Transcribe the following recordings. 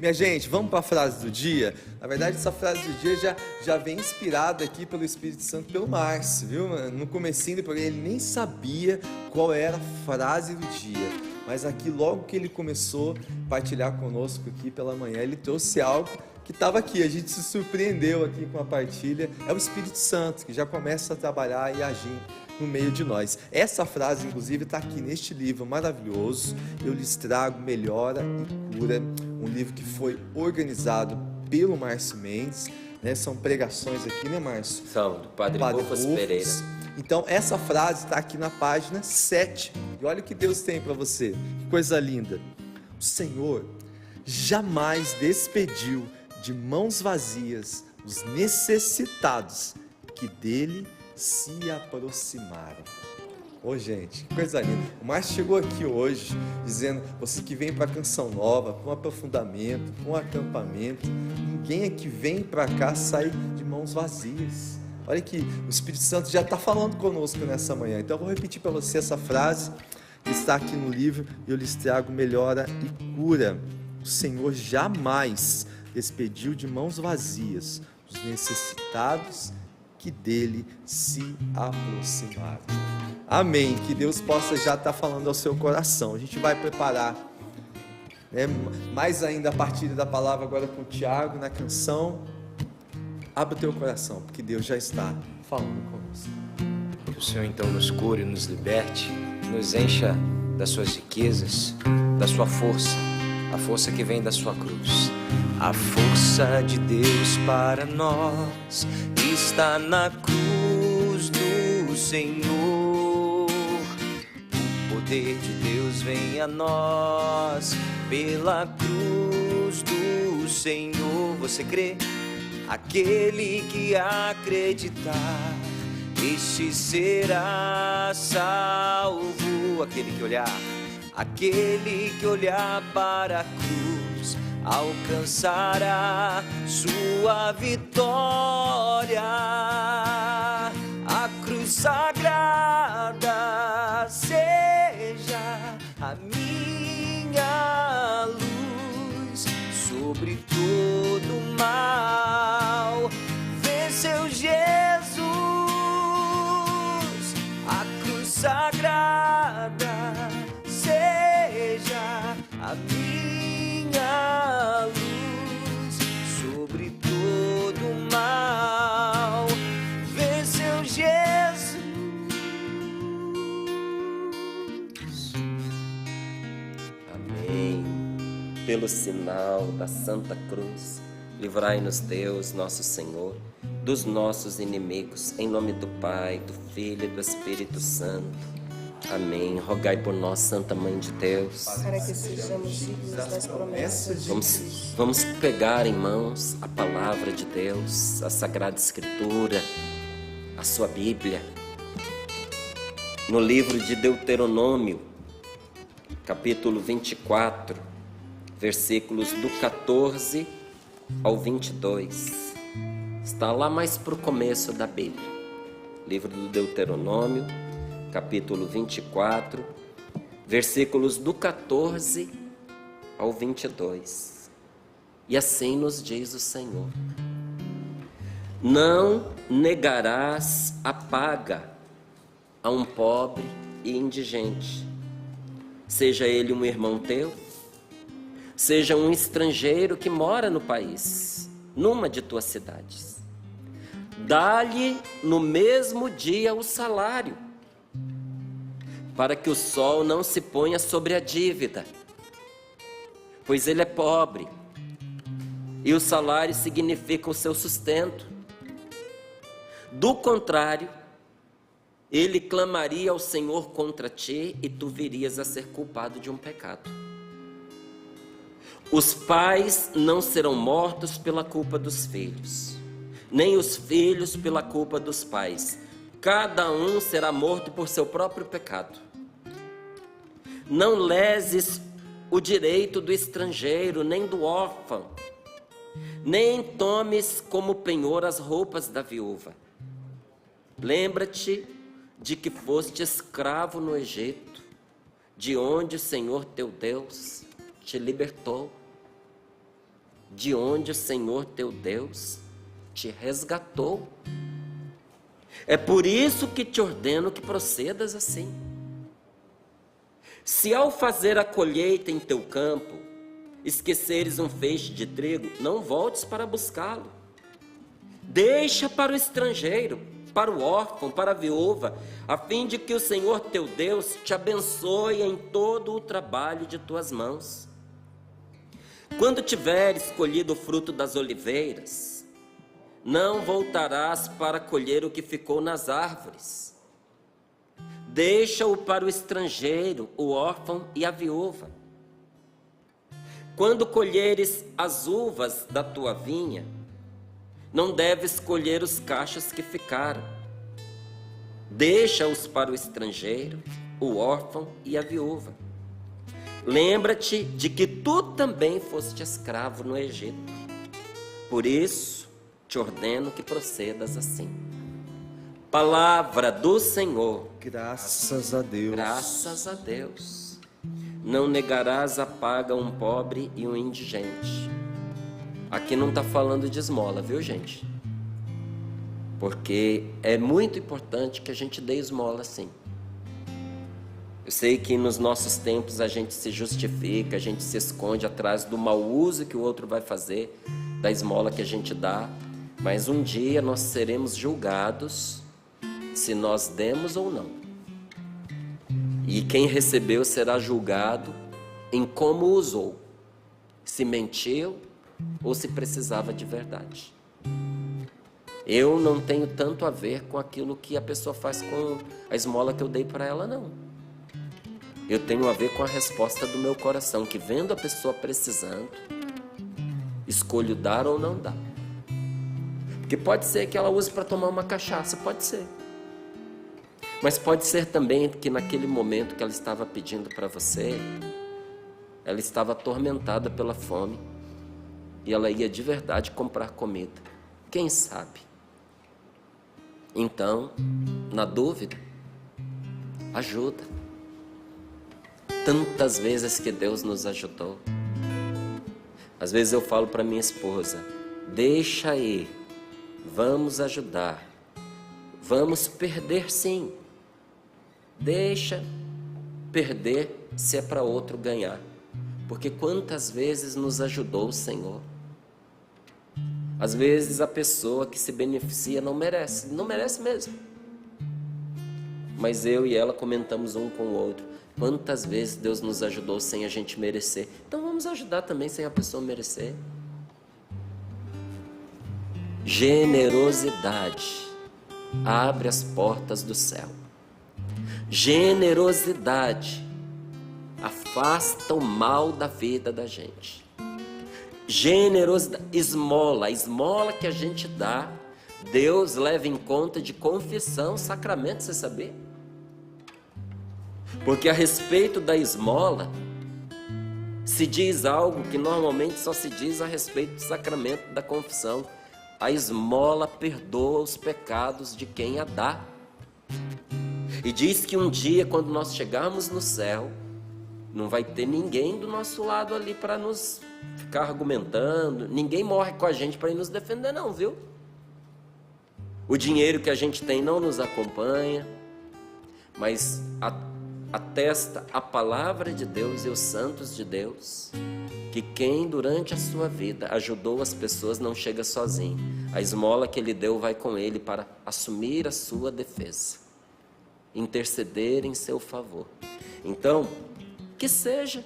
Minha gente, vamos para a frase do dia? Na verdade, essa frase do dia já vem inspirada aqui pelo Espírito Santo, pelo Márcio, viu? No comecinho do programa, ele nem sabia qual era a frase do dia. Mas aqui, logo que ele começou a partilhar conosco aqui pela manhã, ele trouxe algo que estava aqui. A gente se surpreendeu aqui com a partilha. É o Espírito Santo, que já começa a trabalhar e agir no meio de nós. Essa frase, inclusive, está aqui neste livro maravilhoso, Eu Lhes Trago Melhora e Cura, um livro que foi organizado pelo Márcio Mendes, né? São pregações aqui, né, Márcio? São, do Padre Rufus Pereira. Então, essa frase está aqui na página 7. E olha o que Deus tem para você, que coisa linda. O Senhor jamais despediu de mãos vazias os necessitados que dele se aproximaram. Ô gente, que coisa linda. O Márcio chegou aqui hoje dizendo, você que vem para a Canção Nova, para um aprofundamento, para um acampamento, ninguém aqui vem para cá sair de mãos vazias. Olha que o Espírito Santo já está falando conosco nessa manhã. Então eu vou repetir para você essa frase que está aqui no livro, Eu Lhes Trago Melhora e Cura. O Senhor jamais despediu de mãos vazias os necessitados que dele se aproximaram. Amém. Que Deus possa já estar falando ao seu coração. A gente vai preparar, né, mais ainda a partir da palavra agora com o Tiago na canção. Abra o teu coração, porque Deus já está falando conosco. Que o Senhor então nos cure, nos liberte, nos encha das suas riquezas, da sua força, a força que vem da sua cruz. A força de Deus para nós está na cruz do Senhor. O poder de Deus vem a nós pela cruz do Senhor. Você crê? Aquele que acreditar, este será salvo. Aquele que olhar para a cruz, alcançará sua vitória. A cruz sagrada seja a minha luz sobre todo mal. Venceu Jesus, a cruz sagrada seja a minha luz sobre todo mal. Venceu Jesus. Amém. Pelo sinal da Santa Cruz, livrai-nos Deus, nosso Senhor, dos nossos inimigos, em nome do Pai, do Filho e do Espírito Santo. Amém. Rogai por nós, Santa Mãe de Deus, para que sejamos dignos das promessas de Deus. Vamos pegar em mãos a palavra de Deus, a Sagrada Escritura, a sua Bíblia. No livro de Deuteronômio, capítulo 24, versículos do 14 ao 22. Está lá mais para o começo da Bíblia. Livro do Deuteronômio, capítulo 24, versículos do 14 ao 22. E assim nos diz o Senhor: não negarás a paga a um pobre e indigente, seja ele um irmão teu, seja um estrangeiro que mora no país, numa de tuas cidades. Dá-lhe no mesmo dia o salário, para que o sol não se ponha sobre a dívida, pois ele é pobre, e o salário significa o seu sustento. Do contrário, ele clamaria ao Senhor contra ti, e tu virias a ser culpado de um pecado. Os pais não serão mortos pela culpa dos filhos, nem os filhos pela culpa dos pais. Cada um será morto por seu próprio pecado. Não leses o direito do estrangeiro, nem do órfão, nem tomes como penhor as roupas da viúva. Lembra-te de que foste escravo no Egito, de onde o Senhor teu Deus te libertou. de onde o Senhor teu Deus te resgatou. É por isso que te ordeno que procedas assim. Se ao fazer a colheita em teu campo, esqueceres um feixe de trigo, não voltes para buscá-lo. Deixa para o estrangeiro, para o órfão, para a viúva, a fim de que o Senhor teu Deus te abençoe em todo o trabalho de tuas mãos. Quando tiveres colhido o fruto das oliveiras, não voltarás para colher o que ficou nas árvores. Deixa-o para o estrangeiro, o órfão e a viúva. Quando colheres as uvas da tua vinha, não deves colher os cachos que ficaram. Deixa-os para o estrangeiro, o órfão e a viúva. Lembra-te de que tu também foste escravo no Egito. Por isso, te ordeno que procedas assim. Palavra do Senhor. Graças a Deus. Graças a Deus. Não negarás a paga a um pobre e um indigente. Aqui não está falando de esmola, viu, gente? Porque é muito importante que a gente dê esmola, sim. Eu sei que nos nossos tempos a gente se justifica, a gente se esconde atrás do mau uso que o outro vai fazer da esmola que a gente dá, mas um dia nós seremos julgados se nós demos ou não. E quem recebeu será julgado em como usou, se mentiu ou se precisava de verdade. Eu não tenho tanto a ver com aquilo que a pessoa faz com a esmola que eu dei para ela, não. Eu tenho a ver com a resposta do meu coração, que vendo a pessoa precisando, escolho dar ou não dar. Porque pode ser que ela use para tomar uma cachaça, pode ser. Mas pode ser também que naquele momento que ela estava pedindo para você, ela estava atormentada pela fome e ela ia de verdade comprar comida. Quem sabe? Então, na dúvida, ajuda. Tantas vezes que Deus nos ajudou. Às vezes eu falo para minha esposa, deixa aí, vamos ajudar, vamos perder sim, deixa perder se é para outro ganhar, porque quantas vezes nos ajudou o Senhor. Às vezes a pessoa que se beneficia não merece mesmo, mas eu e ela comentamos um com o outro, quantas vezes Deus nos ajudou sem a gente merecer. Então vamos ajudar também sem a pessoa merecer. Generosidade abre as portas do céu. Generosidade afasta o mal da vida da gente. Generosidade, esmola, a esmola que a gente dá, Deus leva em conta de confissão, sacramento, você sabia? Porque a respeito da esmola, se diz algo que normalmente só se diz a respeito do sacramento da confissão. A esmola perdoa os pecados de quem a dá. E diz que um dia, quando nós chegarmos no céu, não vai ter ninguém do nosso lado ali para nos ficar argumentando. Ninguém morre com a gente para ir nos defender, não, viu? O dinheiro que a gente tem não nos acompanha, mas atesta a palavra de Deus e os santos de Deus, que quem durante a sua vida ajudou as pessoas não chega sozinho. A esmola que ele deu vai com ele para assumir a sua defesa, interceder em seu favor. Então, que seja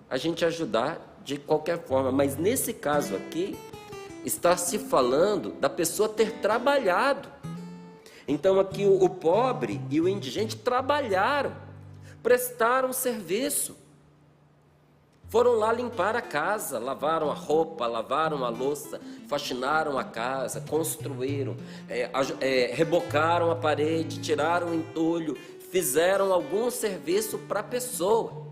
a gente ajudar de qualquer forma, mas nesse caso aqui, está se falando da pessoa ter trabalhado. Então aqui o pobre e o indigente trabalharam, prestaram serviço, foram lá limpar a casa, lavaram a roupa, lavaram a louça, faxinaram a casa, construíram, rebocaram a parede, tiraram o entulho, fizeram algum serviço para a pessoa.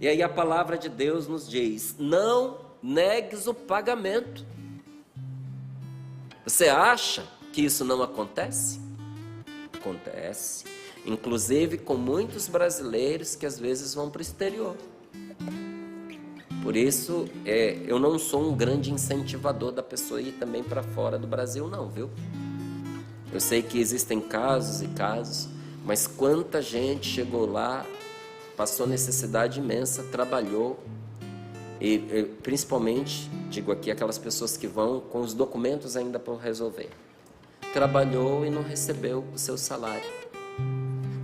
E aí a palavra de Deus nos diz, não negues o pagamento. Você acha que isso não acontece? Acontece, inclusive com muitos brasileiros que às vezes vão para o exterior. Por isso, eu não sou um grande incentivador da pessoa ir também para fora do Brasil, não, viu? Eu sei que existem casos e casos, mas quanta gente chegou lá, passou necessidade imensa, trabalhou, e principalmente, digo aqui, aquelas pessoas que vão com os documentos ainda para resolver. Trabalhou e não recebeu o seu salário,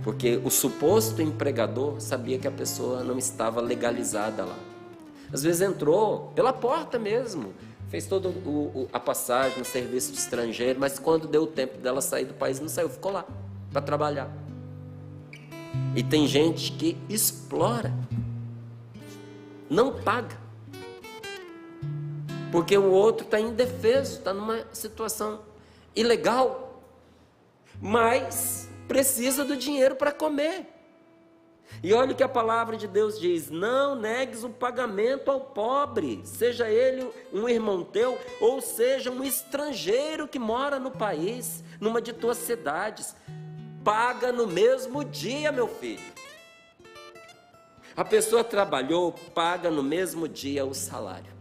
porque o suposto empregador sabia que a pessoa não estava legalizada lá. Às vezes entrou pela porta mesmo, fez toda a passagem no serviço de estrangeiro, mas quando deu o tempo dela sair do país, não saiu, ficou lá para trabalhar. E tem gente que explora, não paga, porque o outro está indefeso, está numa situação ilegal, mas precisa do dinheiro para comer. E olha o que a palavra de Deus diz: não negues o pagamento ao pobre, seja ele um irmão teu, ou seja um estrangeiro que mora no país, numa de tuas cidades. Paga no mesmo dia, meu filho. A pessoa trabalhou, paga no mesmo dia o salário.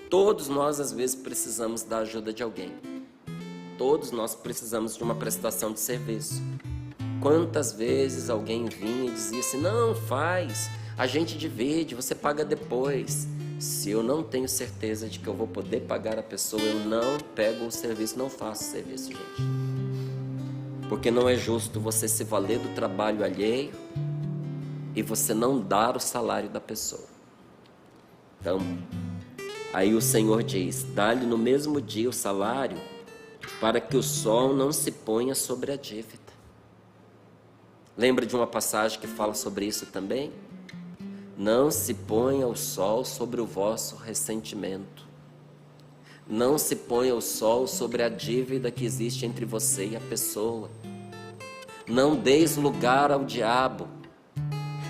Todos nós, às vezes, precisamos da ajuda de alguém. Todos nós precisamos de uma prestação de serviço. Quantas vezes alguém vinha e dizia assim: não, faz, a gente divide, você paga depois. Se eu não tenho certeza de que eu vou poder pagar a pessoa, eu não pego o serviço, não faço o serviço, gente. Porque não é justo você se valer do trabalho alheio e você não dar o salário da pessoa. Então, aí o Senhor diz: dá-lhe no mesmo dia o salário, para que o sol não se ponha sobre a dívida. Lembra de uma passagem que fala sobre isso também? Não se ponha o sol sobre o vosso ressentimento. Não se ponha o sol sobre a dívida que existe entre você e a pessoa. Não deis lugar ao diabo,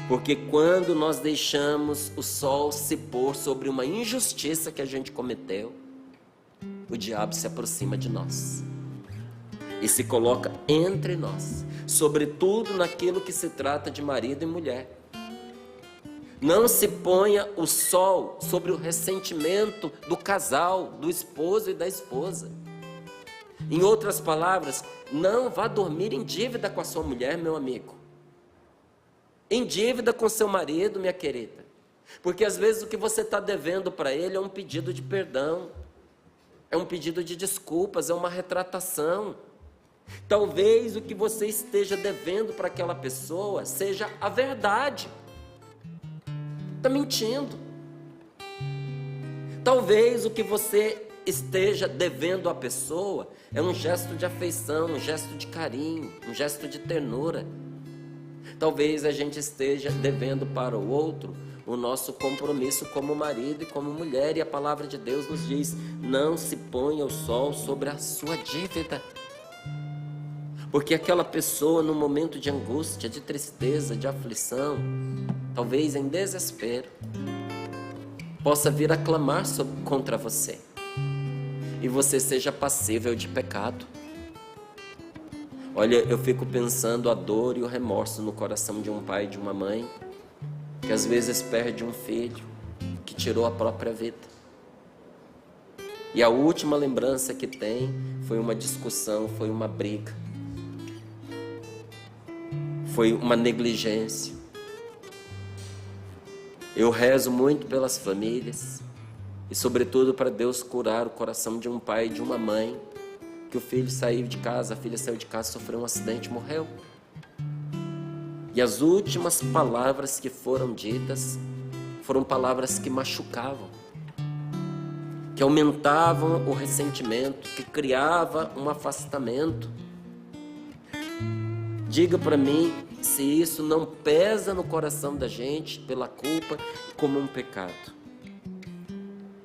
porque quando nós deixamos o sol se pôr sobre uma injustiça que a gente cometeu, o diabo se aproxima de nós e se coloca entre nós, sobretudo naquilo que se trata de marido e mulher. Não se ponha o sol sobre o ressentimento do casal, do esposo e da esposa. Em outras palavras, não vá dormir em dívida com a sua mulher, meu amigo. Em dívida com seu marido, minha querida. Porque às vezes o que você está devendo para ele é um pedido de perdão, é um pedido de desculpas, é uma retratação. Talvez o que você esteja devendo para aquela pessoa seja a verdade. Está mentindo. Talvez o que você esteja devendo à pessoa é um gesto de afeição, um gesto de carinho, um gesto de ternura. Talvez a gente esteja devendo para o outro o nosso compromisso como marido e como mulher. E a palavra de Deus nos diz: não se ponha o sol sobre a sua dívida. Porque aquela pessoa, no momento de angústia, de tristeza, de aflição, talvez em desespero, possa vir a clamar contra você, e você seja passível de pecado. Olha, eu fico pensando a dor e o remorso no coração de um pai e de uma mãe, que às vezes perde um filho que tirou a própria vida. E a última lembrança que tem foi uma discussão, foi uma briga, foi uma negligência. Eu rezo muito pelas famílias e sobretudo para Deus curar o coração de um pai e de uma mãe que o filho saiu de casa, a filha saiu de casa, sofreu um acidente e morreu. E as últimas palavras que foram ditas foram palavras que machucavam, que aumentavam o ressentimento, que criava um afastamento. Diga para mim se isso não pesa no coração da gente pela culpa como um pecado.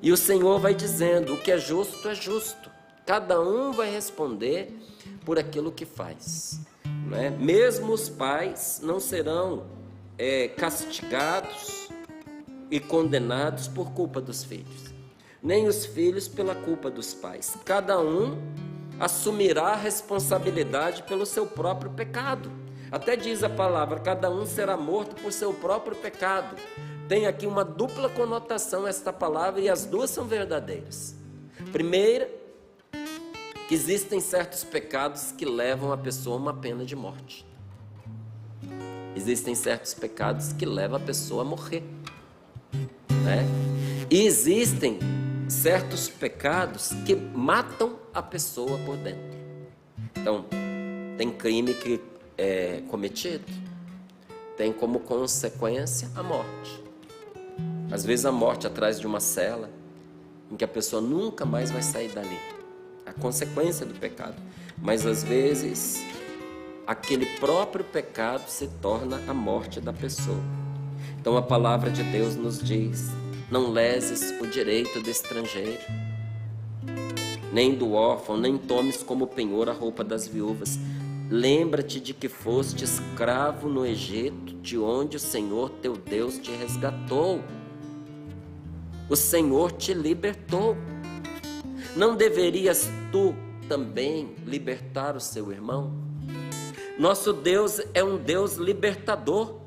E o Senhor vai dizendo: o que é justo, cada um vai responder por aquilo que faz, não é? Mesmo os pais não serão castigados e condenados por culpa dos filhos, nem os filhos pela culpa dos pais. Cada um assumirá a responsabilidade pelo seu próprio pecado. Até diz a palavra: cada um será morto por seu próprio pecado. tem aqui uma dupla conotação esta palavra, e as duas são verdadeiras. Primeira, que existem certos pecados que levam a pessoa a uma pena de morte. Existem certos pecados que levam a pessoa a morrer, né? E existem certos pecados que matam a pessoa por dentro. Então, tem crime que é cometido, tem como consequência a morte. Às vezes a morte atrás de uma cela, em que a pessoa nunca mais vai sair dali. A consequência do pecado. Mas às vezes, aquele próprio pecado se torna a morte da pessoa. Então a palavra de Deus nos diz: não leses o direito do estrangeiro, nem do órfão, nem tomes como penhor a roupa das viúvas. Lembra-te de que foste escravo no Egito, de onde o Senhor teu Deus te resgatou. O Senhor te libertou. Não deverias tu também libertar o seu irmão? Nosso Deus é um Deus libertador.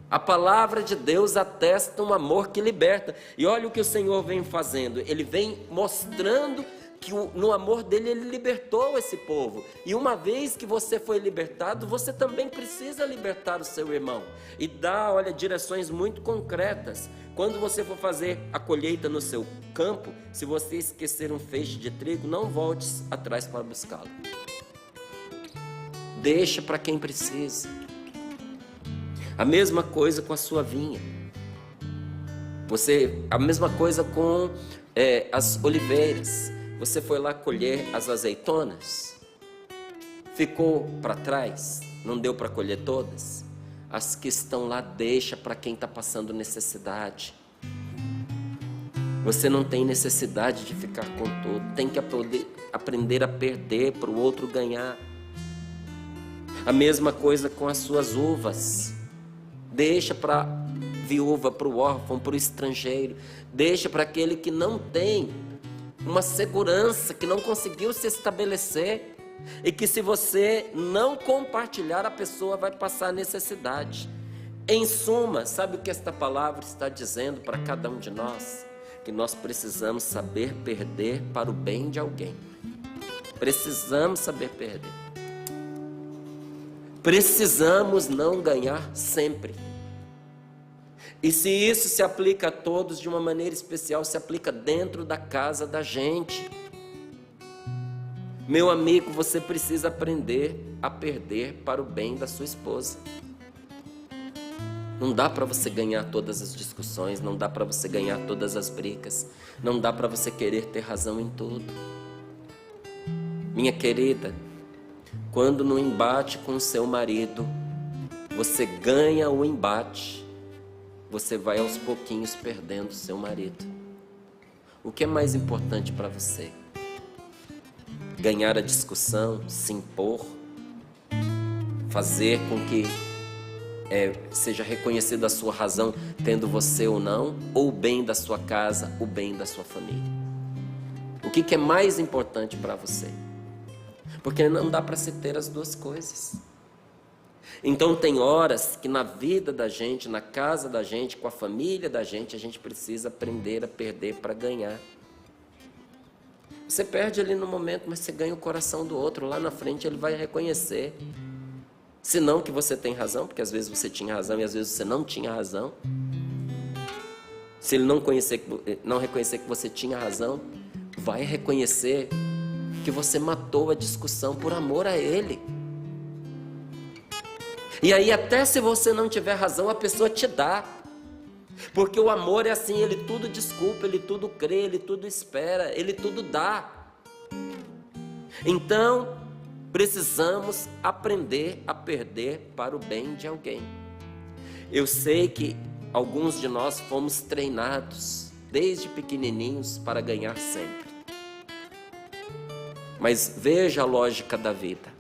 A palavra de Deus atesta um amor que liberta. E olha o que o Senhor vem fazendo. Ele vem mostrando que no amor dele ele libertou esse povo. E uma vez que você foi libertado, você também precisa libertar o seu irmão. E dá, olha, direções muito concretas. Quando você for fazer a colheita no seu campo, se você esquecer um feixe de trigo, não voltes atrás para buscá-lo. Deixa para quem precisa. A mesma coisa com a sua vinha. A mesma coisa com as oliveiras. Você foi lá colher as azeitonas, ficou para trás, não deu para colher todas. As que estão lá, deixa para quem está passando necessidade. Você não tem necessidade de ficar com tudo. Tem que aprender a perder para o outro ganhar. A mesma coisa com as suas uvas. Deixa para a viúva, para o órfão, para o estrangeiro. Deixa para aquele que não tem uma segurança, que não conseguiu se estabelecer. E que se você não compartilhar, a pessoa vai passar necessidade. Em suma, sabe o que esta palavra está dizendo para cada um de nós? Que nós precisamos saber perder para o bem de alguém. Precisamos saber perder. Precisamos não ganhar sempre. E se isso se aplica a todos de uma maneira especial, se aplica dentro da casa da gente. Meu amigo, você precisa aprender a perder para o bem da sua esposa. Não dá para você ganhar todas as discussões, não dá para você ganhar todas as brigas, não dá para você querer ter razão em tudo. Minha querida, quando no embate com o seu marido, você ganha o embate, você vai aos pouquinhos perdendo o seu marido. O que é mais importante para você? Ganhar a discussão, se impor, fazer com que seja reconhecida a sua razão, tendo você ou não, ou o bem da sua casa, o bem da sua família? O que é mais importante para você? Porque não dá para se ter as duas coisas. Então tem horas que na vida da gente, na casa da gente, com a família da gente, a gente precisa aprender a perder para ganhar. Você perde ali no momento, mas você ganha o coração do outro. Lá na frente ele vai reconhecer. Se não que você tem razão, porque às vezes você tinha razão e às vezes você não tinha razão. Se ele não reconhecer que você tinha razão, vai reconhecer que você matou a discussão por amor a ele. E aí até se você não tiver razão, a pessoa te dá. Porque o amor é assim, ele tudo desculpa, ele tudo crê, ele tudo espera, ele tudo dá. Então, precisamos aprender a perder para o bem de alguém. Eu sei que alguns de nós fomos treinados desde pequenininhos para ganhar sempre. Mas veja a lógica da vida.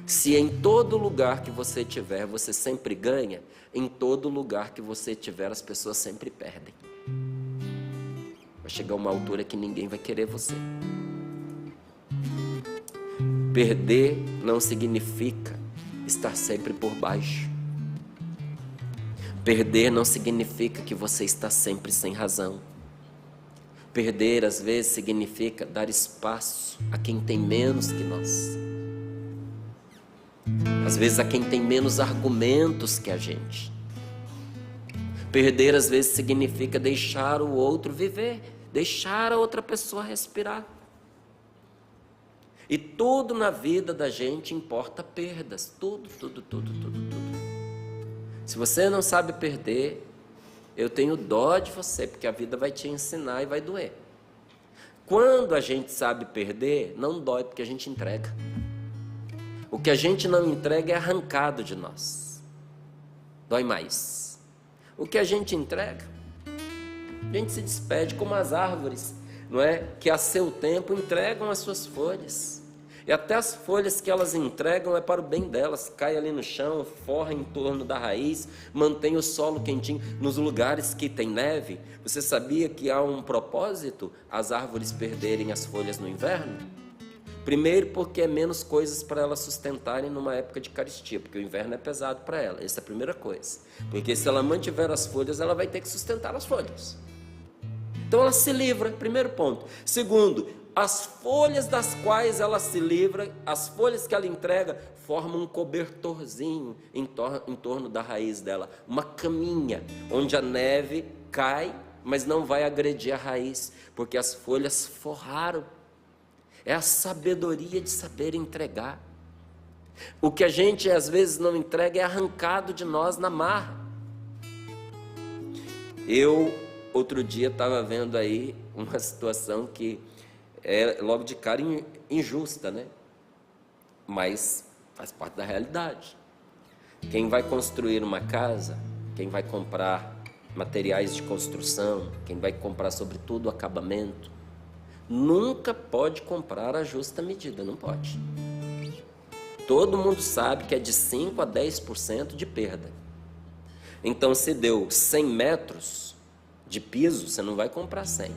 Se em todo lugar que você estiver, você sempre ganha, em todo lugar que você estiver, as pessoas sempre perdem. Vai chegar uma altura que ninguém vai querer você. Perder não significa estar sempre por baixo. Perder não significa que você está sempre sem razão. Perder, às vezes, significa dar espaço a quem tem menos que nós. Às vezes, a quem tem menos argumentos que a gente. Perder, às vezes, significa deixar o outro viver, deixar a outra pessoa respirar. E tudo na vida da gente importa perdas. Tudo. Se você não sabe perder, eu tenho dó de você, porque a vida vai te ensinar e vai doer. Quando a gente sabe perder, não dói, porque a gente entrega. O que a gente não entrega é arrancado de nós. Dói mais. O que a gente entrega, a gente se despede, como as árvores, não é? Que a seu tempo entregam as suas folhas. E até as folhas que elas entregam é para o bem delas. Cai ali no chão, forra em torno da raiz, mantém o solo quentinho. Nos lugares que tem neve, você sabia que há um propósito as árvores perderem as folhas no inverno? Primeiro, porque é menos coisas para elas sustentarem numa época de carestia, porque o inverno é pesado para ela. Essa é a primeira coisa. Porque se ela mantiver as folhas, ela vai ter que sustentar as folhas. Então ela se livra, primeiro ponto. Segundo, as folhas das quais ela se livra, as folhas que ela entrega, formam um cobertorzinho em torno da raiz dela. Uma caminha, onde a neve cai, mas não vai agredir a raiz, porque as folhas forraram. É a sabedoria de saber entregar. O que a gente às vezes não entrega é arrancado de nós na marra. Eu, outro dia, estava vendo aí uma situação que é logo de cara injusta, né? Mas faz parte da realidade. Quem vai construir uma casa, quem vai comprar materiais de construção, quem vai comprar sobretudo acabamento, nunca pode comprar a justa medida, não pode. Todo mundo sabe que é de 5 a 10% de perda. Então, se deu 100 metros de piso, você não vai comprar 100.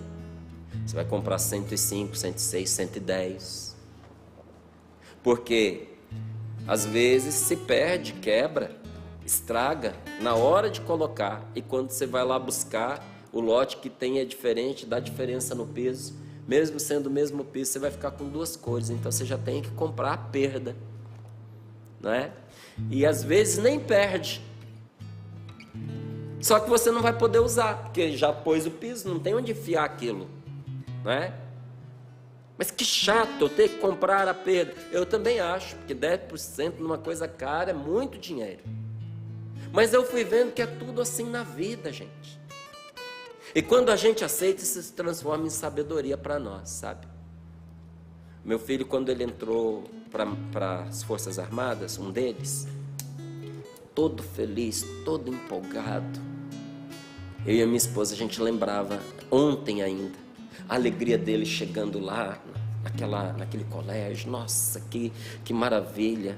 Você vai comprar 105, 106, 110. Porque, às vezes, se perde, quebra, estraga na hora de colocar. E quando você vai lá buscar, o lote que tem é diferente, dá diferença no piso. Mesmo sendo o mesmo piso, você vai ficar com duas cores. Então, você já tem que comprar a perda. Não é? E, às vezes, nem perde. Só que você não vai poder usar, porque já pôs o piso, não tem onde enfiar aquilo. Não é? Mas que chato eu ter que comprar a perda. Eu também acho, porque 10% numa coisa cara é muito dinheiro. Mas eu fui vendo que é tudo assim na vida, gente. E quando a gente aceita, isso se transforma em sabedoria para nós, sabe? Meu filho, quando ele entrou para as Forças Armadas, um deles, todo feliz, todo empolgado. Eu e a minha esposa, a gente lembrava, ontem ainda, a alegria dele chegando lá, naquele colégio. Nossa, que maravilha.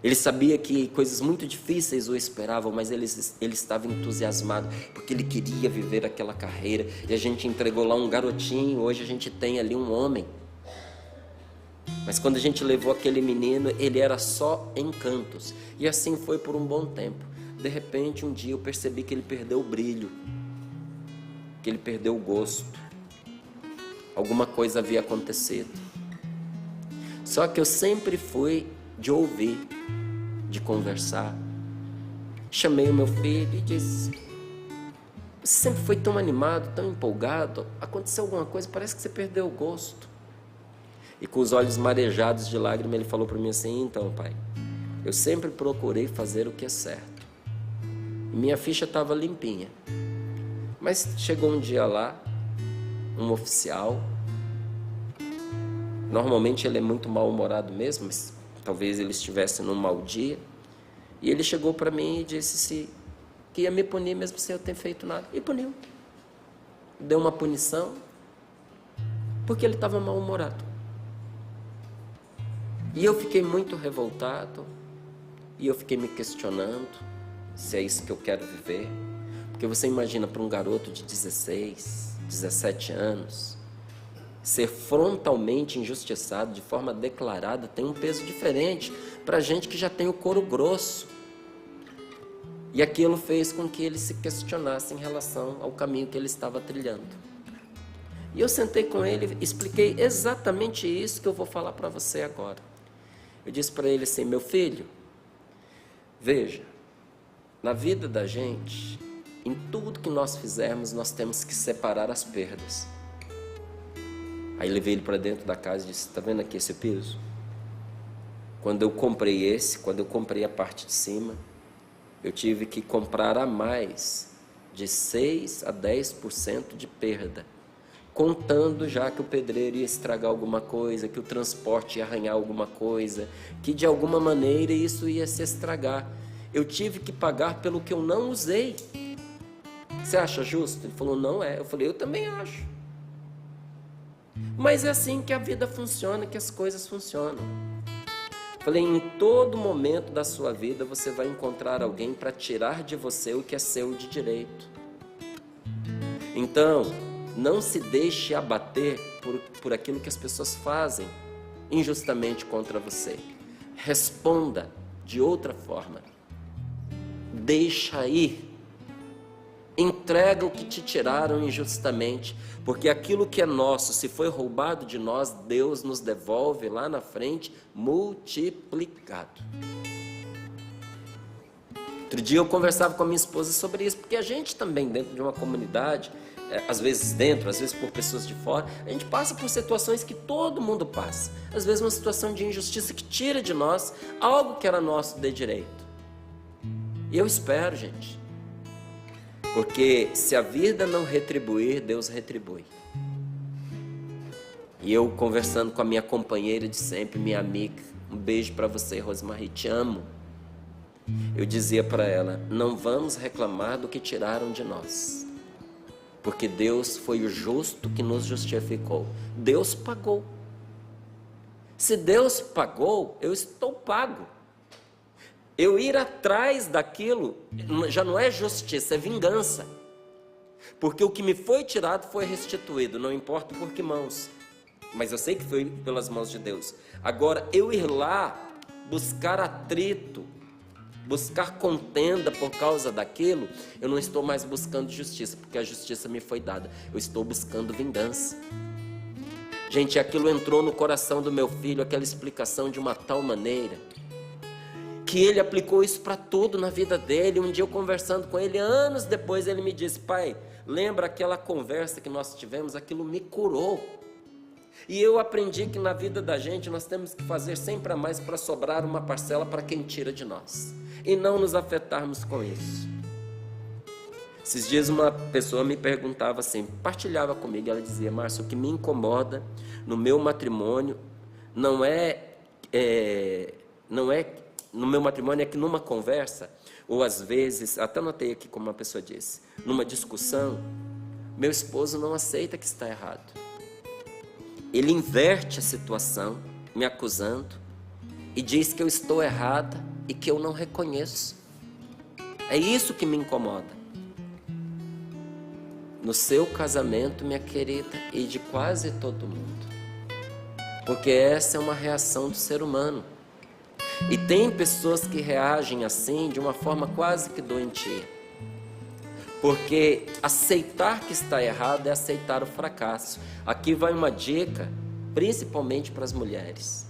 Ele sabia que coisas muito difíceis o esperavam, mas ele estava entusiasmado, porque ele queria viver aquela carreira. E a gente entregou lá um garotinho, hoje a gente tem ali um homem. Mas quando a gente levou aquele menino, ele era só encantos. E assim foi por um bom tempo. De repente, um dia eu percebi que ele perdeu o brilho, que ele perdeu o gosto. Alguma coisa havia acontecido. Só que eu sempre fui de ouvir, de conversar. Chamei o meu filho e disse: você sempre foi tão animado, tão empolgado, aconteceu alguma coisa, parece que você perdeu o gosto. E com os olhos marejados de lágrimas, ele falou para mim assim: então, pai, eu sempre procurei fazer o que é certo. E minha ficha estava limpinha. Mas chegou um dia lá, um oficial, normalmente ele é muito mal-humorado mesmo, mas talvez ele estivesse num mau dia, e ele chegou para mim e disse que ia me punir mesmo sem eu ter feito nada, e puniu. Deu uma punição, porque ele estava mal-humorado. E eu fiquei muito revoltado, e eu fiquei me questionando se é isso que eu quero viver. Porque você imagina, para um garoto de 16, 17 anos, ser frontalmente injustiçado de forma declarada tem um peso diferente para gente que já tem o couro grosso. E aquilo fez com que ele se questionasse em relação ao caminho que ele estava trilhando. E eu sentei com ele e expliquei exatamente isso que eu vou falar para você agora. Eu disse para ele assim: meu filho, veja, na vida da gente, em tudo que nós fizermos, nós temos que separar as perdas. Aí levei ele para dentro da casa e disse: está vendo aqui esse piso? Quando eu comprei a parte de cima, eu tive que comprar a mais de 6 a 10% de perda, contando já que o pedreiro ia estragar alguma coisa, que o transporte ia arranhar alguma coisa, que de alguma maneira isso ia se estragar. Eu tive que pagar pelo que eu não usei. Você acha justo? Ele falou: não é. Eu falei: eu também acho. Mas é assim que a vida funciona, que as coisas funcionam. Eu falei: em todo momento da sua vida você vai encontrar alguém para tirar de você o que é seu de direito. Então, não se deixe abater por aquilo que as pessoas fazem injustamente contra você. Responda de outra forma. Deixa ir. Entrega o que te tiraram injustamente, porque aquilo que é nosso, se foi roubado de nós, Deus nos devolve lá na frente multiplicado. Outro dia eu conversava com a minha esposa sobre isso, porque a gente também dentro de uma comunidade, às vezes dentro, às vezes por pessoas de fora, a gente passa por situações que todo mundo passa. Às vezes uma situação de injustiça que tira de nós algo que era nosso de direito. E eu espero, gente, porque se a vida não retribuir, Deus retribui. E eu conversando com a minha companheira de sempre, minha amiga, um beijo para você, Rosmarie, te amo. Eu dizia para ela: não vamos reclamar do que tiraram de nós, porque Deus foi o justo que nos justificou. Deus pagou. Se Deus pagou, eu estou pago. Eu ir atrás daquilo já não é justiça, é vingança. Porque o que me foi tirado foi restituído, não importa por que mãos. Mas eu sei que foi pelas mãos de Deus. Agora, eu ir lá buscar atrito, buscar contenda por causa daquilo, eu não estou mais buscando justiça, porque a justiça me foi dada. Eu estou buscando vingança. Gente, aquilo entrou no coração do meu filho, aquela explicação de uma tal maneira, que ele aplicou isso para tudo na vida dele. Um dia eu conversando com ele, anos depois, ele me disse: pai, lembra aquela conversa que nós tivemos? Aquilo me curou. E eu aprendi que na vida da gente nós temos que fazer sempre a mais para sobrar uma parcela para quem tira de nós, e não nos afetarmos com isso. Esses dias uma pessoa me perguntava assim, partilhava comigo, ela dizia: Márcio, o que me incomoda no meu matrimônio não é no meu matrimônio é que numa conversa, ou às vezes, até anotei aqui como uma pessoa disse, numa discussão, meu esposo não aceita que está errado. Ele inverte a situação, me acusando, e diz que eu estou errada e que eu não reconheço. É isso que me incomoda. No seu casamento, minha querida, e de quase todo mundo. Porque essa é uma reação do ser humano. E tem pessoas que reagem assim de uma forma quase que doentia. Porque aceitar que está errado é aceitar o fracasso. Aqui vai uma dica, principalmente para as mulheres.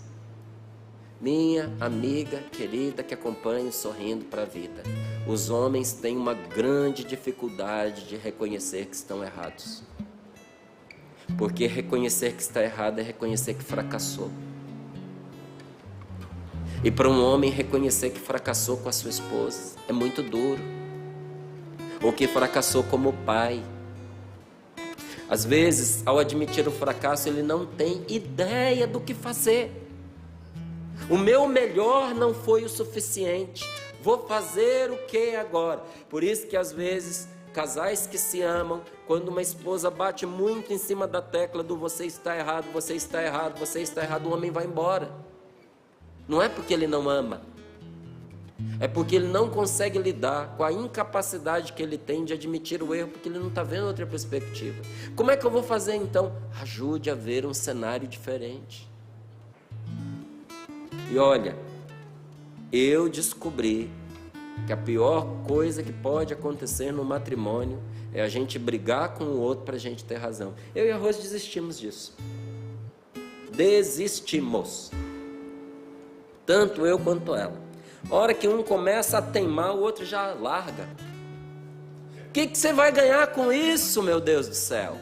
Minha amiga querida que acompanha o Sorrindo para a Vida. Os homens têm uma grande dificuldade de reconhecer que estão errados. Porque reconhecer que está errado é reconhecer que fracassou. E para um homem reconhecer que fracassou com a sua esposa é muito duro. Ou que fracassou como pai. Às vezes, ao admitir o fracasso, ele não tem ideia do que fazer. O meu melhor não foi o suficiente. Vou fazer o que agora? Por isso que às vezes, casais que se amam, quando uma esposa bate muito em cima da tecla do você está errado, você está errado, você está errado, o homem vai embora. Não é porque ele não ama, é porque ele não consegue lidar com a incapacidade que ele tem de admitir o erro, porque ele não está vendo outra perspectiva. Como é que eu vou fazer então? Ajude a ver um cenário diferente. E olha, eu descobri que a pior coisa que pode acontecer no matrimônio é a gente brigar com o outro para a gente ter razão. Eu e a Rose desistimos disso. Desistimos. Tanto eu quanto ela. A hora que um começa a teimar, o outro já larga. O que você vai ganhar com isso, meu Deus do céu?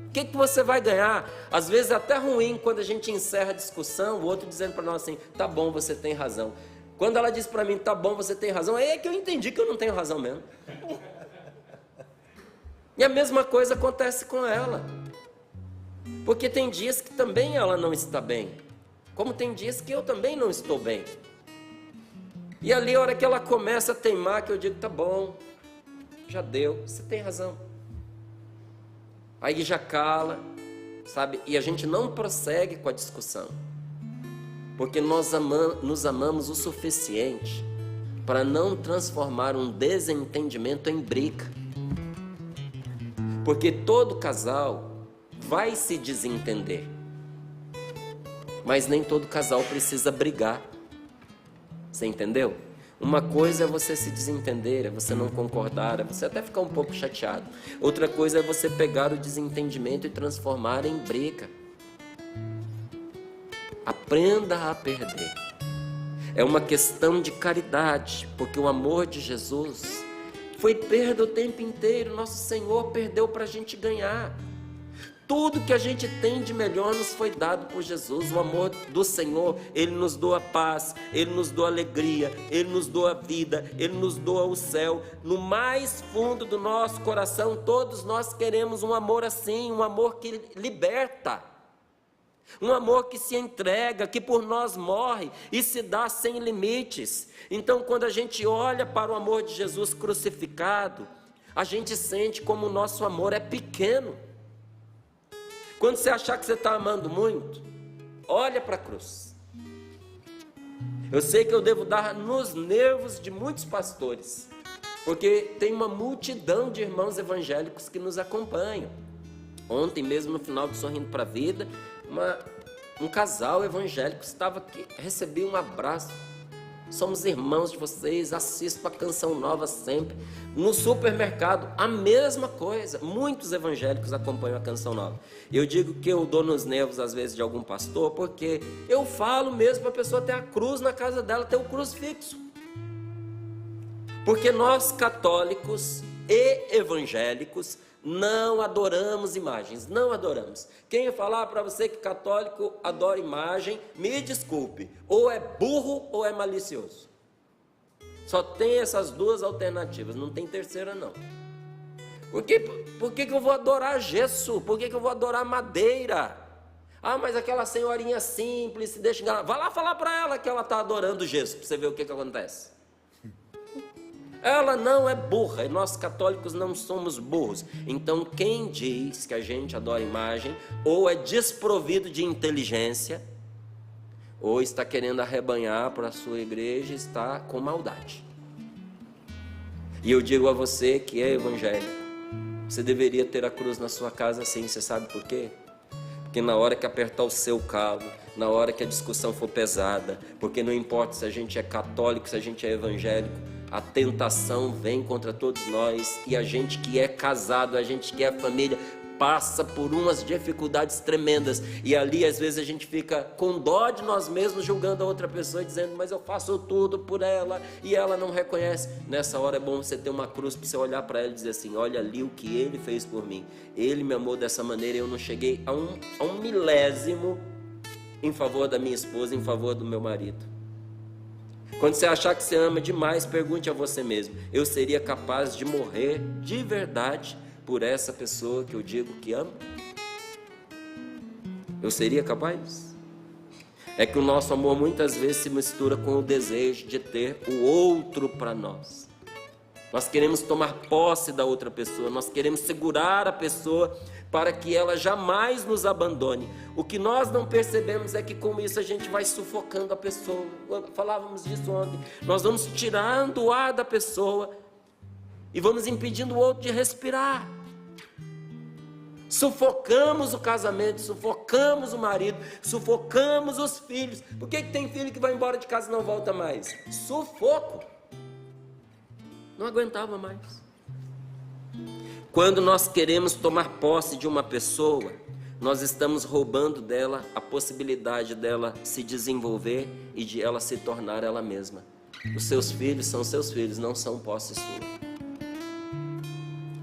O que você vai ganhar? Às vezes é até ruim quando a gente encerra a discussão, o outro dizendo para nós assim, tá bom, você tem razão. Quando ela diz para mim, tá bom, você tem razão, aí é que eu entendi que eu não tenho razão mesmo. E a mesma coisa acontece com ela. Porque tem dias que também ela não está bem. Como tem dias que eu também não estou bem. E ali a hora que ela começa a teimar, que eu digo, tá bom, já deu, você tem razão. Aí já cala, sabe? E a gente não prossegue com a discussão. Porque nós nos amamos o suficiente para não transformar um desentendimento em briga. Porque todo casal vai se desentender. Mas nem todo casal precisa brigar. Você entendeu? Uma coisa é você se desentender, é você não concordar, é você até ficar um pouco chateado. Outra coisa é você pegar o desentendimento e transformar em briga. Aprenda a perder. É uma questão de caridade, porque o amor de Jesus foi perda o tempo inteiro. Nosso Senhor perdeu para a gente ganhar. Tudo que a gente tem de melhor nos foi dado por Jesus. O amor do Senhor, Ele nos doa paz, Ele nos doa alegria, Ele nos doa vida, Ele nos doa o céu. No mais fundo do nosso coração, todos nós queremos um amor assim, um amor que liberta. Um amor que se entrega, que por nós morre e se dá sem limites. Então, quando a gente olha para o amor de Jesus crucificado, a gente sente como o nosso amor é pequeno. Quando você achar que você está amando muito, olha para a cruz. Eu sei que eu devo dar nos nervos de muitos pastores, porque tem uma multidão de irmãos evangélicos que nos acompanham. Ontem mesmo, no final do Sorrindo para a Vida, um casal evangélico estava aqui, recebi um abraço. Somos irmãos de vocês, assisto a Canção Nova sempre. No supermercado, a mesma coisa. Muitos evangélicos acompanham a Canção Nova. Eu digo que eu dou nos nervos às vezes de algum pastor, porque eu falo mesmo para a pessoa ter a cruz na casa dela, ter o crucifixo. Porque nós católicos e evangélicos não adoramos imagens, não adoramos. Quem falar para você que católico adora imagem, me desculpe, ou é burro ou é malicioso. Só tem essas duas alternativas, não tem terceira não. Por que eu vou adorar gesso? Por que eu vou adorar madeira? Ah, mas aquela senhorinha simples, se deixa enganar. Vai lá falar para ela que ela está adorando gesso, para você ver o que acontece. Ela não é burra, e nós católicos não somos burros. Então quem diz que a gente adora imagem, ou é desprovido de inteligência, ou está querendo arrebanhar para a sua igreja, está com maldade. E eu digo a você que é evangélico, você deveria ter a cruz na sua casa assim, você sabe por quê? Porque na hora que apertar o seu calo, na hora que a discussão for pesada, porque não importa se a gente é católico, se a gente é evangélico, a tentação vem contra todos nós, e a gente que é casado, a gente que é família, passa por umas dificuldades tremendas, e ali às vezes a gente fica com dó de nós mesmos, julgando a outra pessoa e dizendo, mas eu faço tudo por ela, e ela não reconhece. Nessa hora é bom você ter uma cruz para você olhar para ela e dizer assim, olha ali o que ele fez por mim, ele me amou dessa maneira, eu não cheguei a um milésimo em favor da minha esposa, em favor do meu marido. Quando você achar que você ama demais, pergunte a você mesmo, eu seria capaz de morrer de verdade por essa pessoa que eu digo que amo? Eu seria capaz? É que o nosso amor muitas vezes se mistura com o desejo de ter o outro para nós. Nós queremos tomar posse da outra pessoa, nós queremos segurar a pessoa para que ela jamais nos abandone. O que nós não percebemos é que com isso a gente vai sufocando a pessoa. Falávamos disso ontem. Nós vamos tirando o ar da pessoa e vamos impedindo o outro de respirar. Sufocamos o casamento, sufocamos o marido, sufocamos os filhos. Por que tem filho que vai embora de casa e não volta mais? Sufoco. Não aguentava mais. Quando nós queremos tomar posse de uma pessoa, nós estamos roubando dela a possibilidade dela se desenvolver e de ela se tornar ela mesma. Os seus filhos são seus filhos, não são posse sua.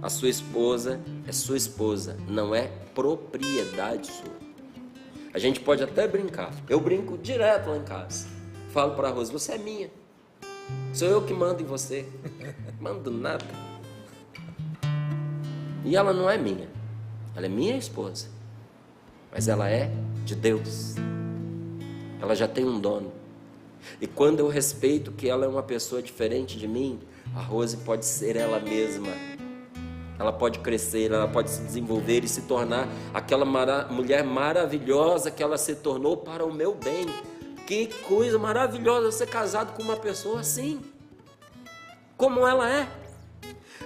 A sua esposa é sua esposa, não é propriedade sua. A gente pode até brincar. Eu brinco direto lá em casa. Falo para a Rose, você é minha. Sou eu que mando em você. Mando nada. E ela não é minha. Ela é minha esposa. Mas ela é de Deus. Ela já tem um dono. E quando eu respeito que ela é uma pessoa diferente de mim, a Rose pode ser ela mesma. Ela pode crescer, ela pode se desenvolver e se tornar aquela mulher maravilhosa que ela se tornou para o meu bem. Que coisa maravilhosa ser casado com uma pessoa assim, como ela é.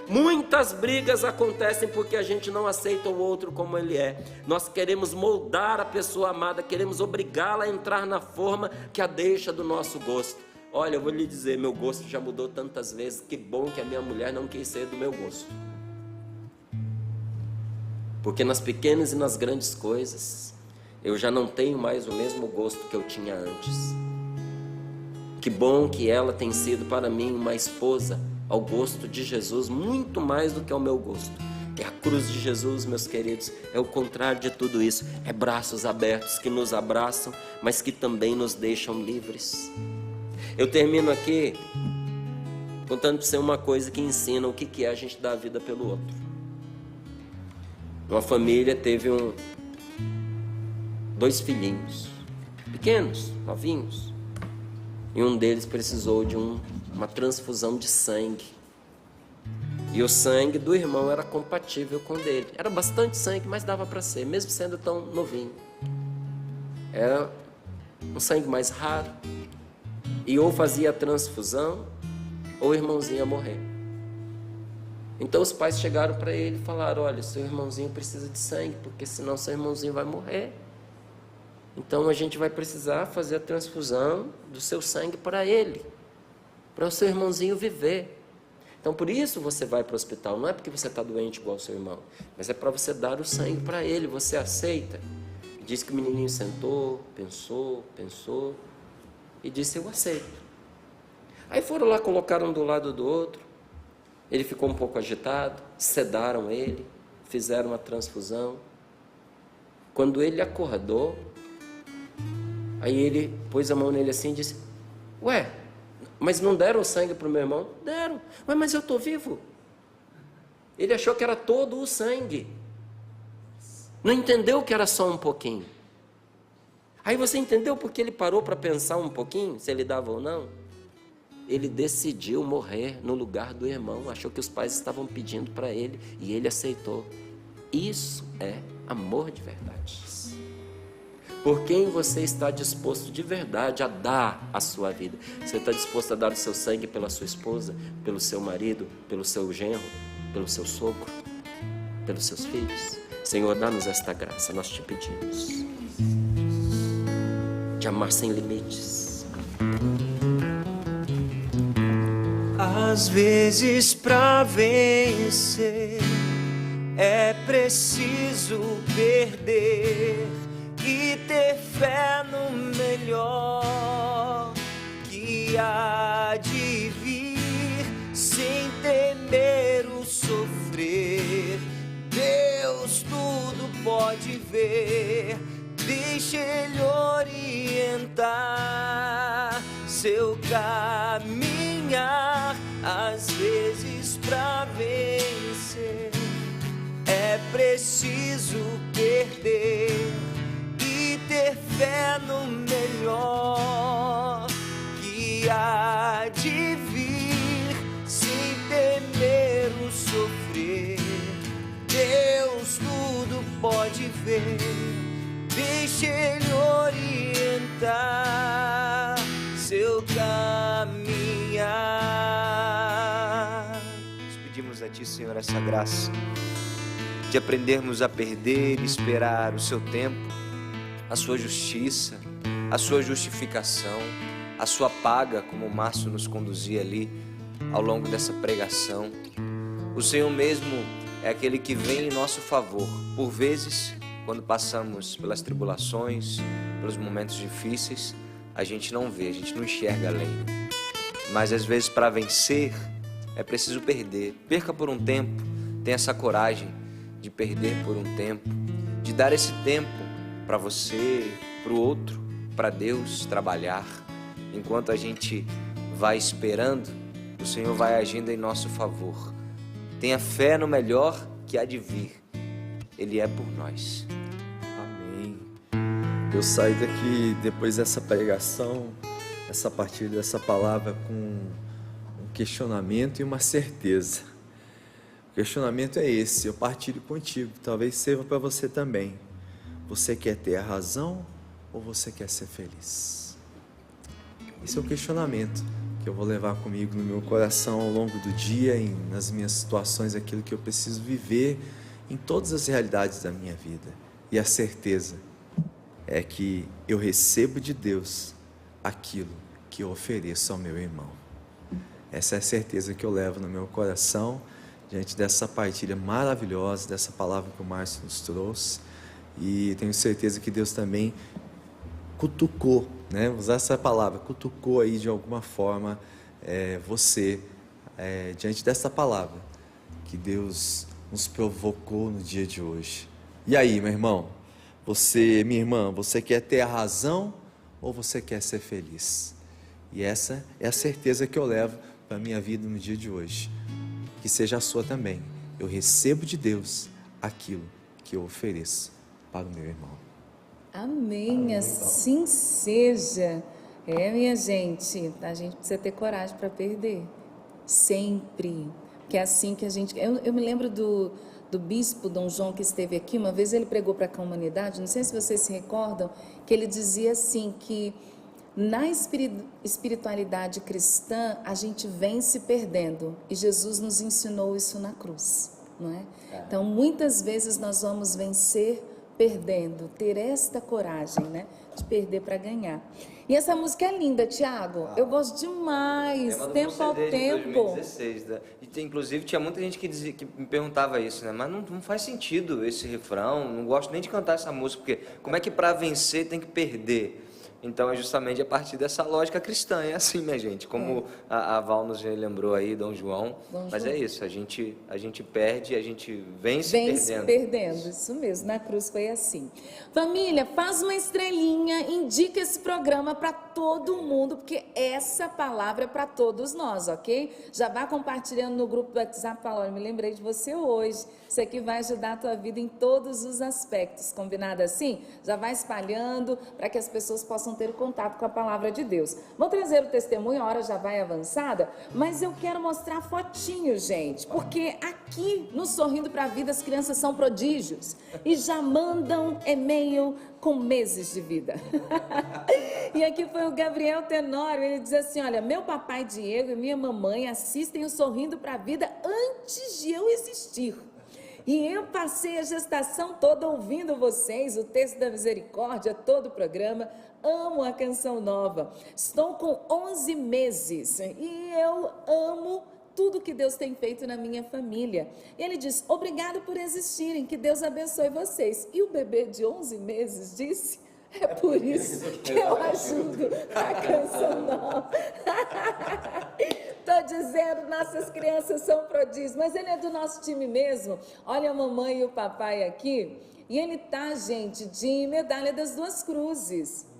Muitas brigas acontecem porque a gente não aceita o outro como ele é. Nós queremos moldar a pessoa amada, queremos obrigá-la a entrar na forma que a deixa do nosso gosto. Olha, eu vou lhe dizer, meu gosto já mudou tantas vezes, que bom que a minha mulher não quis ser do meu gosto. Porque nas pequenas e nas grandes coisas, eu já não tenho mais o mesmo gosto que eu tinha antes. Que bom que ela tem sido para mim uma esposa ao gosto de Jesus, muito mais do que ao meu gosto. É a cruz de Jesus, meus queridos, é o contrário de tudo isso. É braços abertos que nos abraçam, mas que também nos deixam livres. Eu termino aqui contando para você uma coisa que ensina o que é a gente dar a vida pelo outro. Uma família teve dois filhinhos, pequenos, novinhos, e um deles precisou de uma transfusão de sangue. E o sangue do irmão era compatível com o dele. Era bastante sangue, mas dava para ser, mesmo sendo tão novinho. Era um sangue mais raro. E ou fazia a transfusão, ou o irmãozinho ia morrer. Então os pais chegaram para ele e falaram, olha, seu irmãozinho precisa de sangue, porque senão seu irmãozinho vai morrer. Então a gente vai precisar fazer a transfusão do seu sangue para ele, para o seu irmãozinho viver. Então por isso você vai para o hospital, não é porque você está doente igual o seu irmão, mas é para você dar o sangue para ele, você aceita? Diz que o menininho sentou, pensou e disse, eu aceito. Aí foram lá, colocaram um do lado do outro, ele ficou um pouco agitado, sedaram ele, fizeram a transfusão. Quando ele acordou, aí ele pôs a mão nele assim e disse, ué, mas não deram sangue para o meu irmão? Deram. Mas eu estou vivo. Ele achou que era todo o sangue. Não entendeu que era só um pouquinho. Aí você entendeu porque ele parou para pensar um pouquinho, se ele dava ou não? Ele decidiu morrer no lugar do irmão, achou que os pais estavam pedindo para ele e ele aceitou. Isso é amor de verdade. Por quem você está disposto de verdade a dar a sua vida? Você está disposto a dar o seu sangue pela sua esposa, pelo seu marido, pelo seu genro, pelo seu sogro, pelos seus filhos? Senhor, dá-nos esta graça, nós te pedimos, de amar sem limites. Às vezes para vencer é preciso perder e ter fé no melhor que há de vir, sem temer o sofrer. Deus tudo pode ver, deixa Ele orientar seu caminhar. Às vezes pra vencer é preciso perder e ter fé no melhor que há de vir, sem temer o sofrer. Deus tudo pode ver, deixa Ele orientar seu caminhar. Nós pedimos a Ti, Senhor, essa graça de aprendermos a perder e esperar o Seu tempo, a Sua justiça, a Sua justificação, a Sua paga, como o Márcio nos conduzia ali, ao longo dessa pregação. O Senhor mesmo é aquele que vem em nosso favor. Por vezes, quando passamos pelas tribulações, pelos momentos difíceis, a gente não vê, a gente não enxerga além. Mas às vezes, para vencer, é preciso perder. Perca por um tempo, tenha essa coragem de perder por um tempo, de dar esse tempo para você, para o outro, para Deus trabalhar. Enquanto a gente vai esperando, o Senhor vai agindo em nosso favor. Tenha fé no melhor que há de vir. Ele é por nós. Amém. Eu saio daqui depois dessa pregação, essa partilha dessa palavra com um questionamento e uma certeza. O questionamento é esse, eu partilho contigo, talvez sirva para você também. Você quer ter a razão ou você quer ser feliz? Esse é o questionamento que eu vou levar comigo no meu coração ao longo do dia, nas minhas situações, aquilo que eu preciso viver em todas as realidades da minha vida. E a certeza é que eu recebo de Deus aquilo que eu ofereço ao meu irmão. Essa é a certeza que eu levo no meu coração diante dessa partilha maravilhosa, dessa palavra que o Márcio nos trouxe. E tenho certeza que Deus também cutucou, né? Usar essa palavra, cutucou aí de alguma forma você, diante dessa palavra que Deus nos provocou no dia de hoje. E aí, meu irmão, você, minha irmã, você quer ter a razão ou você quer ser feliz? E essa é a certeza que eu levo para a minha vida no dia de hoje. Que seja a sua também. Eu recebo de Deus aquilo que eu ofereço para o meu irmão. Amém, assim seja. Minha gente, a gente precisa ter coragem para perder. Sempre. Que é assim que a gente... Eu me lembro do bispo Dom João que esteve aqui, uma vez ele pregou para a comunidade, não sei se vocês se recordam, que ele dizia assim, que na espiritualidade cristã, a gente vence perdendo, e Jesus nos ensinou isso na cruz, não é? Então, muitas vezes nós vamos vencer perdendo, ter esta coragem, né, de perder para ganhar. E essa música é linda, Tiago, eu gosto demais, tempo ao tempo. 2016, né? E, inclusive, tinha muita gente que me perguntava isso, né? Mas não faz sentido esse refrão, não gosto nem de cantar essa música, porque como é que para vencer tem que perder? Então é justamente a partir dessa lógica cristã, é assim, minha gente, como a Val nos lembrou aí, Dom João, mas é isso, a gente perde, a gente vence perdendo, isso mesmo, na cruz foi assim. Família, faz uma estrelinha, indica esse programa para todo mundo, porque essa palavra é para todos nós, ok? Já vá compartilhando no grupo do WhatsApp, fala, olha, me lembrei de você hoje, isso aqui vai ajudar a tua vida em todos os aspectos, combinado assim? Já vai espalhando para que as pessoas possam ter contato com a palavra de Deus. Vou trazer o testemunho, a hora já vai avançada, mas eu quero mostrar fotinho, gente, porque aqui no Sorrindo para a Vida as crianças são prodígios e já mandam e-mail com meses de vida. E aqui foi o Gabriel Tenório, ele diz assim, olha, meu papai Diego e minha mamãe assistem o Sorrindo para a Vida antes de eu existir. E eu passei a gestação toda ouvindo vocês, o Texto da Misericórdia, todo o programa. Amo a Canção Nova. Estou com 11 meses e eu amo tudo que Deus tem feito na minha família. Ele diz, obrigado por existirem, que Deus abençoe vocês. E o bebê de 11 meses disse, é por isso que eu ajudo a Canção Nova. Estou dizendo, nossas crianças são prodígios, mas ele é do nosso time mesmo. Olha a mamãe e o papai aqui. E ele tá, gente, de medalha das duas cruzes.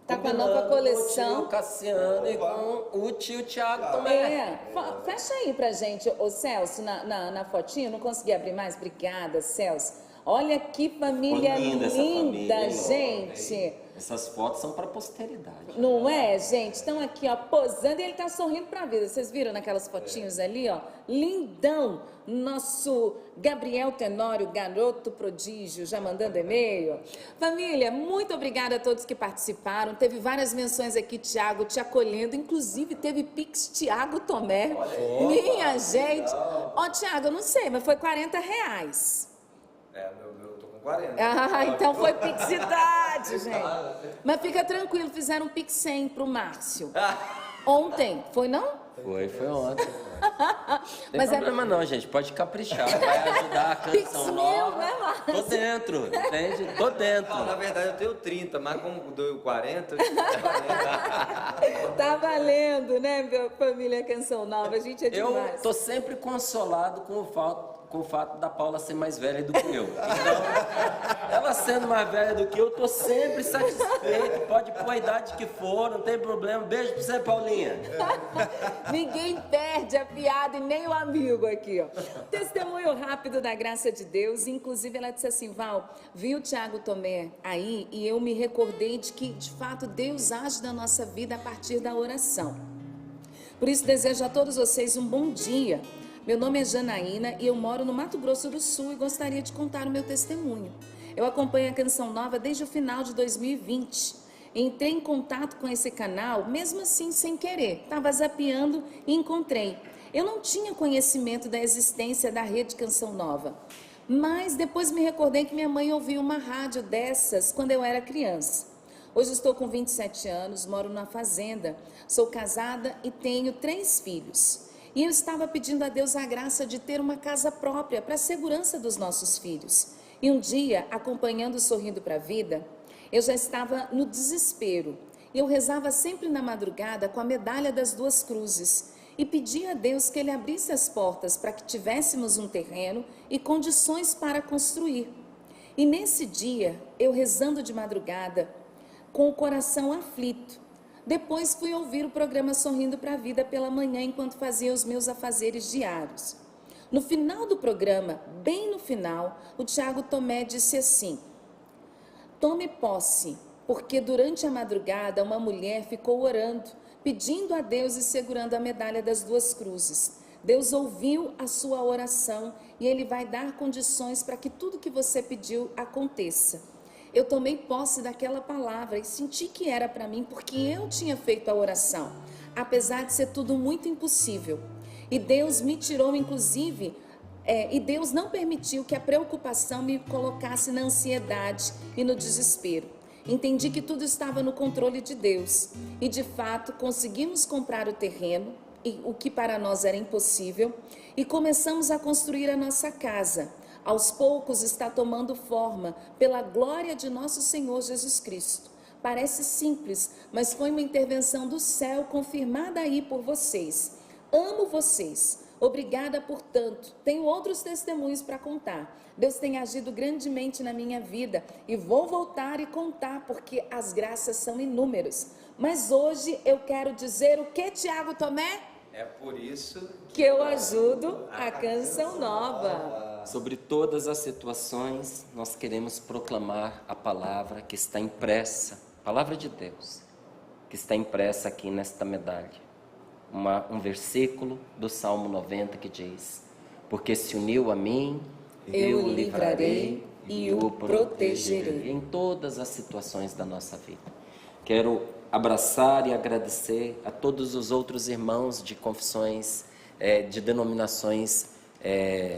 Tá com a nova coleção. Com o tio Cassiano e com o tio Tiago também. Fecha aí pra gente, ô Celso, na fotinho. Não consegui abrir mais? Obrigada, Celso. Olha que família linda, gente. Essas fotos são para a posteridade. Não é, gente? Estão aqui, ó, posando e ele tá sorrindo pra vida. Vocês viram naquelas fotinhos ali, ó? Lindão. Nosso Gabriel Tenório, garoto prodígio, já mandando e-mail. Família, muito obrigada a todos que participaram. Teve várias menções aqui, Tiago, te acolhendo. Inclusive, teve Pix Tiago Tomé. Minha gente. Ó, Tiago, eu não sei, mas foi R$40. Eu tô com 40. Então foi Pixidade, gente. Mas fica tranquilo, fizeram um Pix 100 pro Márcio. Ontem, foi não? Foi ontem. Não Mas tem problema não, gente. Pode caprichar. Vai ajudar a Pix canção meu, nova. né, Márcio? Tô dentro, entende? Tô dentro. Não, na verdade eu tenho 30, mas como deu 40, Tá valendo, né, meu família Canção Nova? A gente é Eu demais. tô sempre consolado com o fato da Paula ser mais velha do que eu. Então, ela sendo mais velha do que eu, tô sempre satisfeito. Pode pôr a idade que for, não tem problema. Beijo pra você, Paulinha. Ninguém perde a piada e nem o amigo aqui, ó. Testemunho rápido da graça de Deus. Inclusive, ela disse assim: Val, vi o Tiago Tomé aí e eu me recordei de que, de fato, Deus age na nossa vida a partir da oração. Por isso, desejo a todos vocês um bom dia. Meu nome é Janaína e eu moro no Mato Grosso do Sul e gostaria de contar o meu testemunho. Eu acompanho a Canção Nova desde o final de 2020. Entrei em contato com esse canal, mesmo assim sem querer. Estava zapeando e encontrei. Eu não tinha conhecimento da existência da Rede Canção Nova. Mas depois me recordei que minha mãe ouvia uma rádio dessas quando eu era criança. Hoje estou com 27 anos, moro numa fazenda, sou casada e tenho 3 filhos. E eu estava pedindo a Deus a graça de ter uma casa própria para a segurança dos nossos filhos. E um dia, acompanhando Sorrindo para a Vida, eu já estava no desespero. Eu rezava sempre na madrugada com a medalha das 2 cruzes e pedia a Deus que Ele abrisse as portas para que tivéssemos um terreno e condições para construir. E nesse dia, eu rezando de madrugada, com o coração aflito, depois fui ouvir o programa Sorrindo para a Vida pela manhã enquanto fazia os meus afazeres diários. No final do programa, bem no final, o Tiago Tomé disse assim: tome posse, porque durante a madrugada uma mulher ficou orando, pedindo a Deus e segurando a medalha das 2 cruzes. Deus ouviu a sua oração e Ele vai dar condições para que tudo que você pediu aconteça. Eu tomei posse daquela palavra e senti que era para mim porque eu tinha feito a oração, apesar de ser tudo muito impossível. E Deus me tirou, inclusive, e Deus não permitiu que a preocupação me colocasse na ansiedade e no desespero. Entendi que tudo estava no controle de Deus e, de fato, conseguimos comprar o terreno, o que para nós era impossível, e começamos a construir a nossa casa. Aos poucos está tomando forma pela glória de nosso Senhor Jesus Cristo. Parece simples, mas foi uma intervenção do céu confirmada aí por vocês. Amo vocês. Obrigada por tanto. Tenho outros testemunhos para contar. Deus tem agido grandemente na minha vida e vou voltar e contar porque as graças são inúmeras. Mas hoje eu quero dizer o que, Tiago Tomé? é por isso Que eu ajudo a Canção Nova. Sobre todas as situações, nós queremos proclamar a palavra que está impressa, a palavra de Deus, que está impressa aqui nesta medalha. Um versículo do Salmo 90 que diz: porque se uniu a mim, Eu o livrarei e o protegerei. em todas as situações da nossa vida. Quero abraçar e agradecer a todos os outros irmãos de confissões, de denominações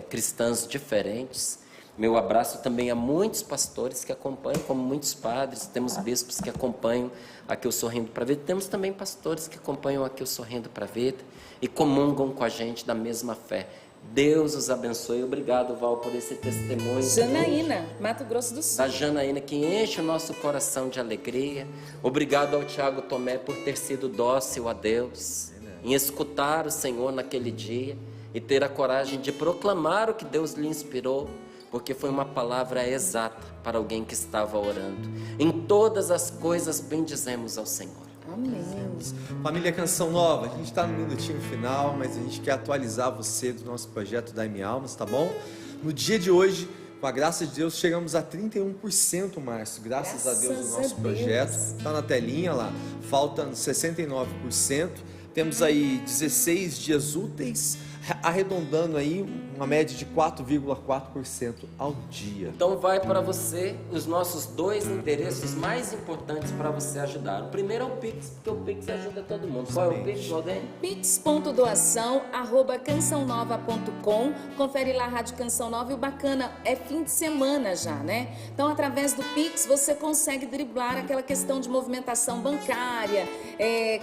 cristãs diferentes. Meu abraço também a muitos pastores que acompanham, como muitos padres, temos bispos que acompanham aqui o Sorrindo para a Vida, temos também pastores que acompanham aqui o Sorrindo para a Vida e comungam com a gente da mesma fé. Deus os abençoe. Obrigado, Val, por esse testemunho. Janaína, Mato Grosso do Sul. Da Janaína, que enche o nosso coração de alegria. Obrigado ao Tiago Tomé por ter sido dócil a Deus, em escutar o Senhor naquele dia e ter a coragem de proclamar o que Deus lhe inspirou, porque foi uma palavra exata para alguém que estava orando. Em todas as coisas bendizemos ao Senhor. Amém. Família Canção Nova, a gente está no minutinho final, mas a gente quer atualizar você do nosso projeto da M Almas, tá bom? No dia de hoje, com a graça de Deus, chegamos a 31%, Márcio, graças a Deus, do nosso projeto. Está na telinha lá, faltam 69%. Temos aí 16 dias úteis, arredondando aí uma média de 4,4% ao dia. Então vai para você os nossos 2 endereços mais importantes para você ajudar. O primeiro é o Pix, porque o Pix ajuda todo mundo. Qual é o Pix, Valdênio? pix.doação@cançãonova.com. Confere lá a Rádio Canção Nova, e o bacana é fim de semana já, né? Então, através do Pix, você consegue driblar aquela questão de movimentação bancária,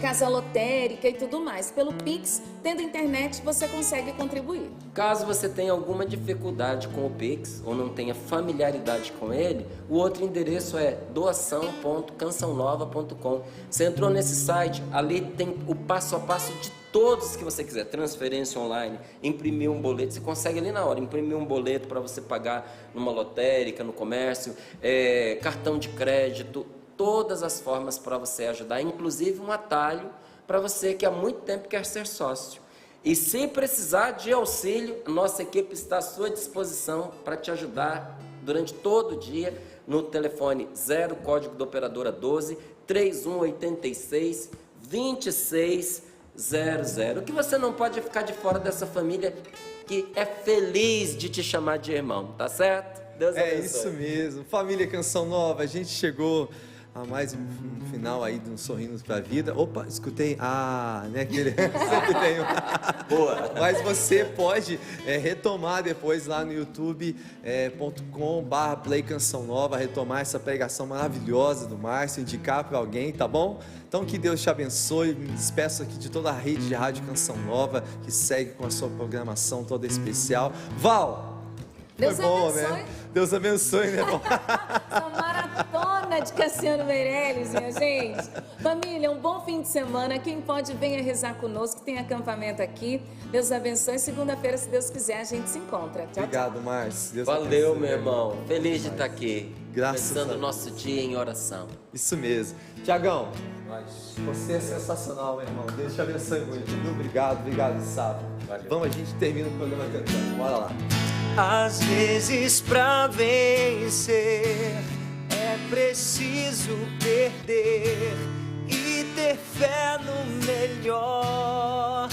casa lotérica e tudo mais. Pelo Pix, tendo internet, você consegue contribuir. Caso você tenha alguma dificuldade com o Pix ou não tenha familiaridade com ele, o outro endereço é doação.cançãonova.com. Você entrou nesse site, ali tem o passo a passo de todos que você quiser, transferência online, imprimir um boleto, você consegue ali na hora, imprimir um boleto para você pagar numa lotérica, no comércio, cartão de crédito, todas as formas para você ajudar, inclusive um atalho para você que há muito tempo quer ser sócio. E se precisar de auxílio, a nossa equipe está à sua disposição para te ajudar durante todo o dia no telefone 0, código da operadora 12 3186 2600. O que você não pode ficar de fora dessa família que é feliz de te chamar de irmão, tá certo? Deus abençoe. É isso mesmo. Família Canção Nova, a gente chegou a mais um final aí de um Sorrindo pra Vida. Opa, escutei. Né? Aquele... Sempre tem um. Boa. Mas você pode retomar depois lá no youtube.com/Play Canção Nova, retomar essa pregação maravilhosa do Márcio, indicar para alguém, tá bom? Então que Deus te abençoe. Me despeço aqui de toda a rede de Rádio Canção Nova que segue com a sua programação toda especial. Val! Deus Foi bom, abençoe. né? Deus abençoe, né, Val? Essa maratona de Cassiano Meirelles, minha gente. Família, um bom fim de semana. Quem pode, venha rezar conosco, tem acampamento aqui. Deus abençoe. Segunda-feira, se Deus quiser, a gente se encontra. Tchau, Obrigado, Márcio. Deus Valeu, abençoe. meu irmão. Feliz de estar aqui. Graças começando a o nosso dia em oração. Isso mesmo. Tiagão, você é sensacional, meu irmão. Deus te abençoe muito. Obrigado, Sábio. Vamos, a gente termina o programa cantando. Bora lá. Às vezes pra vencer é preciso perder e ter fé no melhor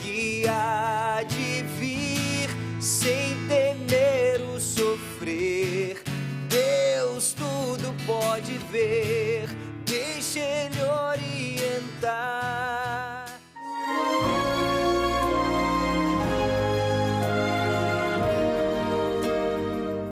que há de vir, sem temer o sofrer. Deus tudo pode ver, deixa Ele orientar.